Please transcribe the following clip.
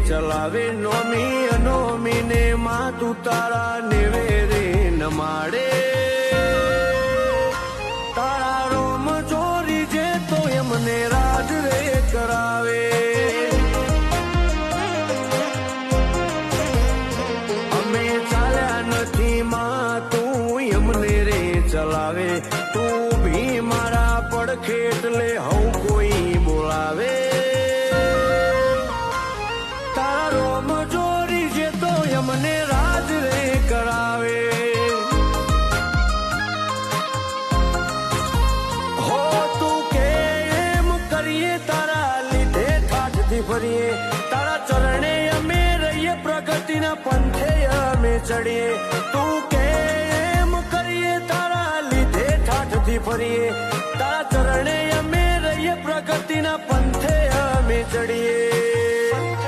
ચલાવે નોમી અનોમી ને માં તું તારા નેવે રે નમાડે તારા રોમ ચોરી જે તો એમને રાજ રે કરાવે અમે ચાલ્યા નથી માં તું એમને રે ચલાવે તું ભી મારા પડખે એટલે હઉ કોઈ બોલાવે તારો મજોરી જે તો એમને રાજ રે કરાવે હો તું કેમ કરીએ તારા લીધે ઠાઠથી ફરીએ તારા ચરણે અમે રહીએ પ્રગતિના પંથે અમે ચડીએ તું કેમ કરીએ તારા લીધે ઠાઠથી ફરીએ તારા ચરણે અમે રહીએ પ્રગતિના પંથે અમે ચડીએ